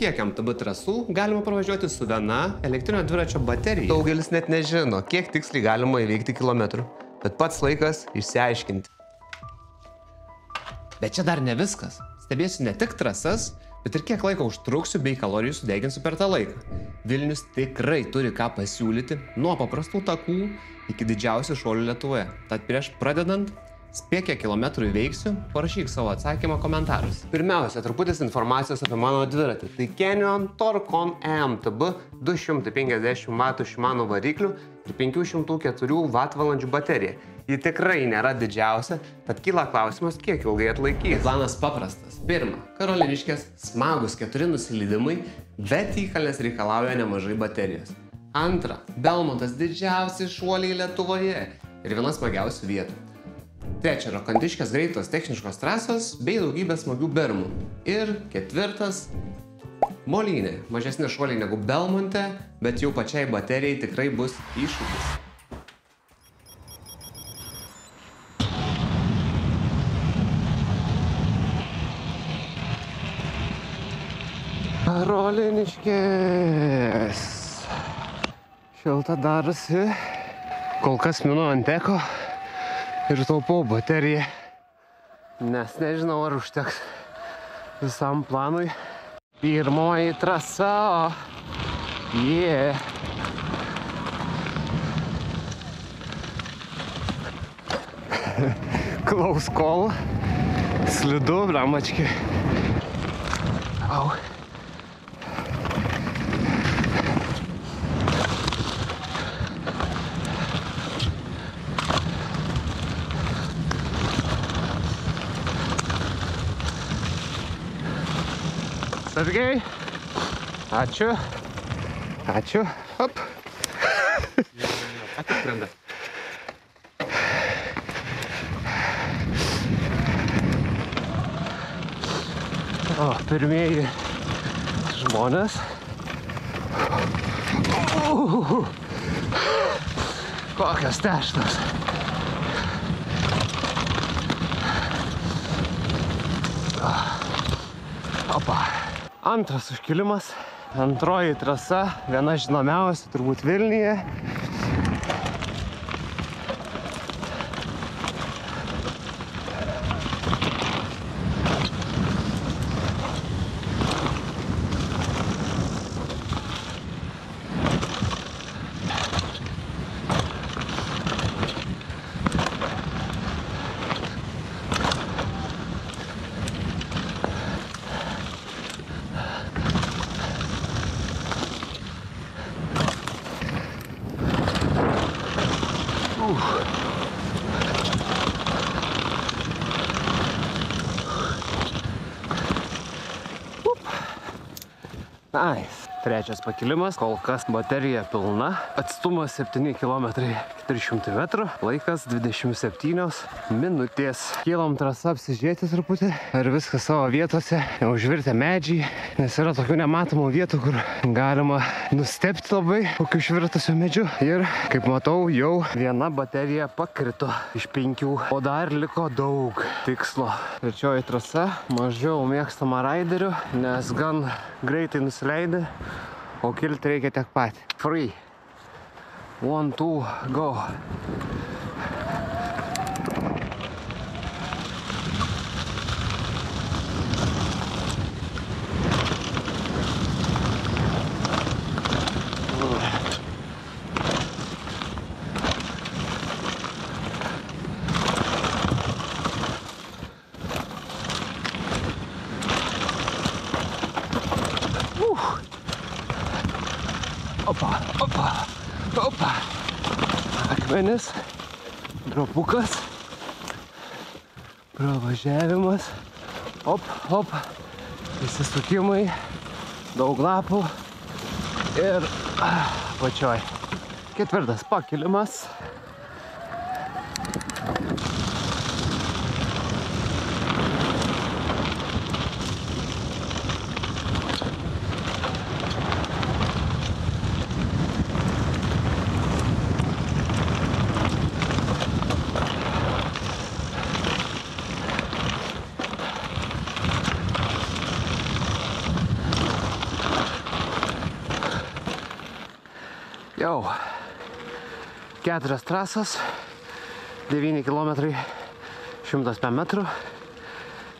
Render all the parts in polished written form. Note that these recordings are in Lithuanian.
kiek MTB trasų galima pravažiuoti su viena elektrinio dviračio baterija? Daugelis net nežino, kiek tiksliai galima įveikti kilometrų, bet pats laikas išsiaiškinti. Bet čia dar ne viskas. Stebėsiu ne tik trasas, bet ir kiek laiko užtruksiu bei kalorijų sudeginsiu per tą laiką. Vilnius tikrai turi ką pasiūlyti nuo paprastų takų iki didžiausių šuolių Lietuvoje. Tad prieš pradedant, spėk, kiek kilometrų įveiksiu, parašyk savo atsakymą komentarus. Pirmiausia, truputis informacijos apie mano dviratį. Tai Canyon Torcon EMTB 250 W Shimano variklių ir 504 Wh baterija. Ji tikrai nėra didžiausia, tad kyla klausimas, kiek ilgai atlaikys. Planas paprastas. Pirma, Karoliniškės smagus 4 nusilydimai, bet įkalnės reikalauja nemažai baterijos. Antra, Belmontas didžiausi šuoliai Lietuvoje ir viena smagiausių vietų. Trečia, Rokantiškės greitos techniškos trasos bei daugybė smagių bermų. Ir ketvirtas, Molynė. Mažesni šuoliai negu Belmonte, bet jau pačiai baterijai tikrai bus iššūkis. Karoliniškės. Šilta darosi. Kol kas minu ant eko ir taupau bateriją, nes nežinau, ar užteks visam planui. Pirmoji trasa. Yeah. Close call. Slidu, bramački. Au. Sargiai. Ačiū. Ačiū. Hop. Atskrenda. O, pirmieji žmonės. Kokios teštos. Opa. Antras užkilimas, antroji trasa, viena žinomiausia turbūt Vilniuje. Nice. Trečias pakilimas, kol kas baterija pilna, atstumas 7 km 400 metrų, laikas 27 minutės. Kylam trasą apsižiūrėti truputį, ar viskas savo vietose, užvirtę medžiai, nes yra tokių nematomų vietų, kur galima nustebti labai kokiu užvirtusiu medžiu. Ir, kaip matau, jau viena baterija pakrito iš 5, o dar liko daug tikslo. Trečioji trasa, mažiau mėgstama raiderių, nes gan greitai nusileidė, o kilti reikia tiek pat. 3, 1, 2, go. Opa, opa, opa. Akmenis, dropukas, pravažiavimas, op, op, įsisukimai, daug lapų ir pačioj. Ketvirtas pakilimas. Jau 4 trasos, 9 km, 100 metrų,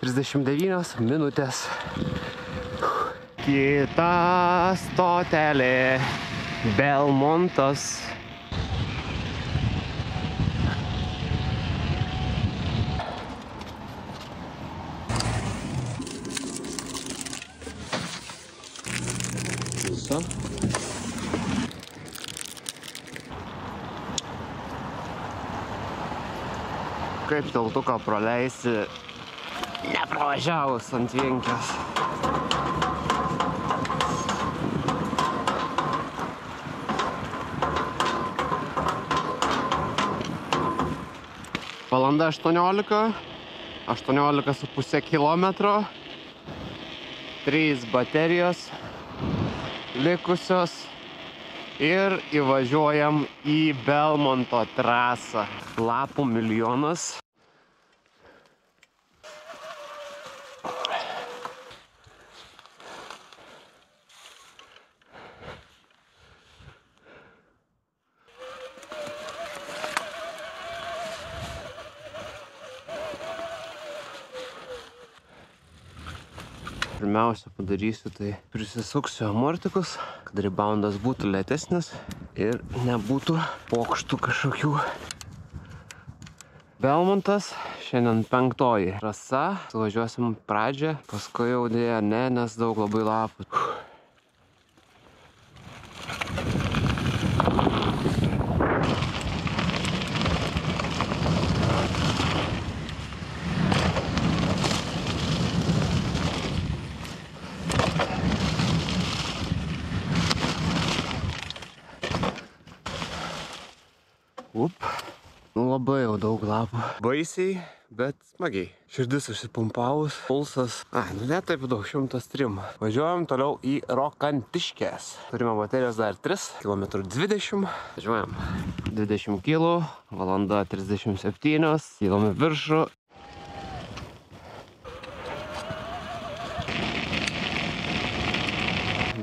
39 minutės. Kita stotelė Belmontas. Viso. Kaip tiltuką praleisi, nepravažiavus ant vienkės. Valanda 18,5 kilometro, 3 baterijos likusios ir įvažiuojam į Belmonto trasą. Lapų milijonas. Pirmiausia padarysiu, tai prisisuksiu amortikus, kad reboundas būtų lėtesnis ir nebūtų pokštų kažkokių. Belmontas, šiandien 5. trasa, suvažiuosim pradžią, paskui jau dėja ne, nes daug labai lapų. Labai jau daug lapų. Baisiai, bet smagiai. Širdis užsipumpavus, pulsas. Ne taip daug, 103. Važiuojam toliau į Rokantiškės. Turime baterijos dar 3, km 20. Važiuojam. 20 kg, valanda 37, kylame viršų.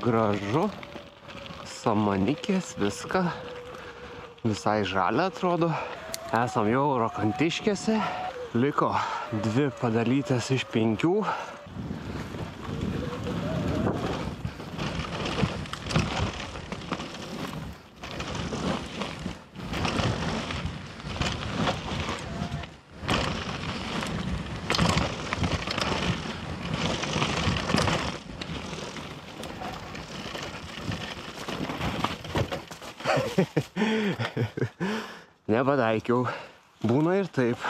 Gražu. Samanikės, viską. Visai žalia atrodo. Esam jau Rokantiškėse. Liko 2 padalytas iš 5. Nepataikiau. Būna ir taip.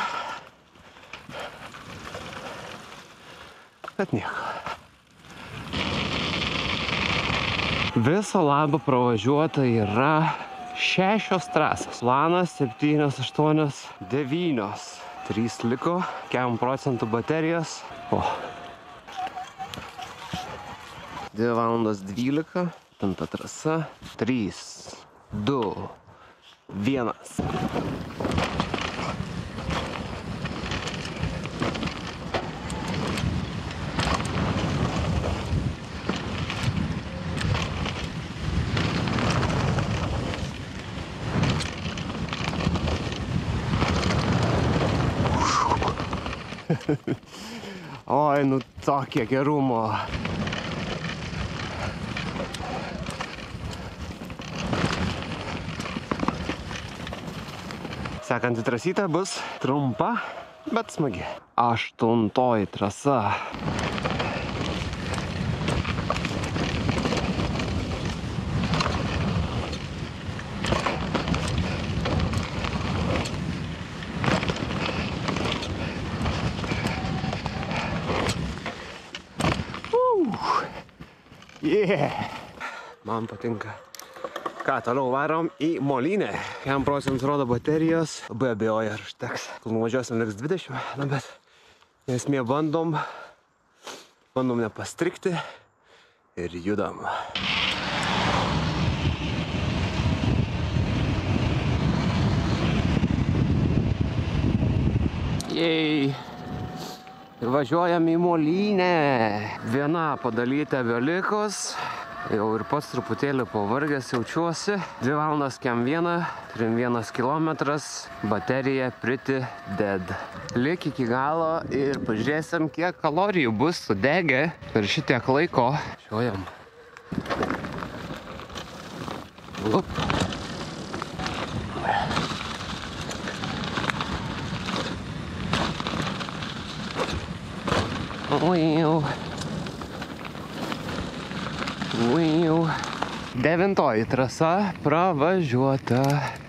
Bet nieko. Viso labo pravažiuota yra 6 trasos. Planas 7, 8, 9. 3 liko, 4% baterijos. 2 valandos 12. Tanta trasa. 3, 2, 1. Oi, nu tokie gerumo. Sekanti trasytė bus trumpa, bet smagi. 8 trasa. Man patinka. Ką, toliau varom į Molynę. 1% rodo baterijos. Labai abejoju, ar užteks. Kol nuvažiuosim liks 20, bet esmė bandom nepastrikti ir judam. Jej! Ir važiuojam į Molynę. 1 padalyta belikus. Jau ir pats truputėlį pavargęs jaučiuosi. 2 valandas kem 1, 3,1 kilometras, baterija pretty dead. Lik iki galo ir pažiūrėsim, kiek kalorijų bus sudegę per šitiek laiko. Šiojam. Up. Devintoji trasa pravažiuota.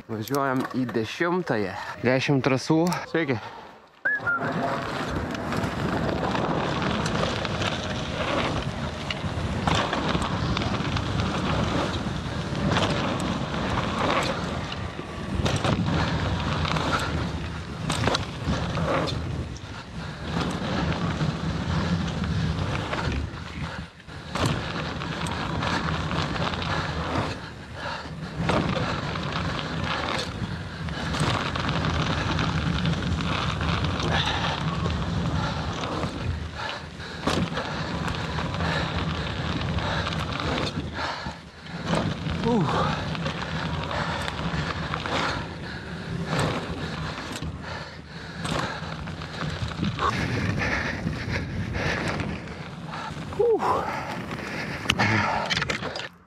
Važiuojam į 10-ąją. 10 trasų. Sveiki. Uh.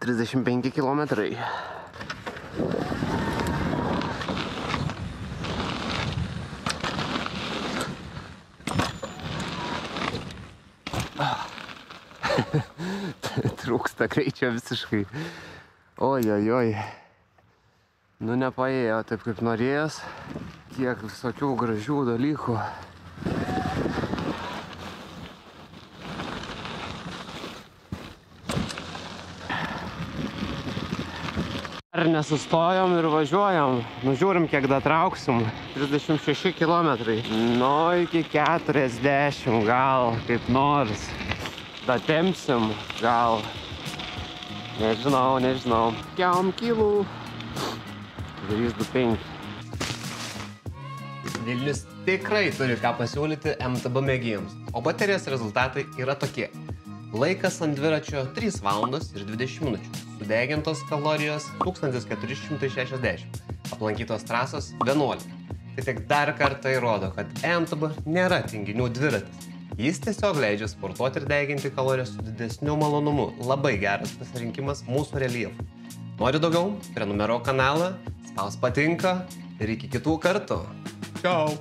35 kilometrai. Trūksta greičio visiškai. Ojojoj. Nu nepaėjo taip kaip norėjęs. Tiek visokių gražių dalykų. Ar nesustojom ir važiuojam. Nužiūrim, kiek datrauksim. 36 kilometrai. Nu, iki 40 gal, kaip nors. Datempsim, gal. Nežinau. Kiam kilų. 325. Vilnius tikrai turi ką pasiūlyti MTB mėgėjams, o baterijos rezultatai yra tokie. Laikas ant dviračio 3 valandos ir 20 minučių. Sudegintos kalorijos 1460. Aplankytos trasos 11. Tai tik dar kartą įrodo, kad MTB nėra tinginių dviratis. Jis tiesiog leidžia sportuoti ir deginti kalorijas su didesniu malonumu. Labai geras pasirinkimas mūsų reljefui. Nori daugiau? Prenumeruok kanalą, spausk patinka ir iki kitų kartų. Ciao.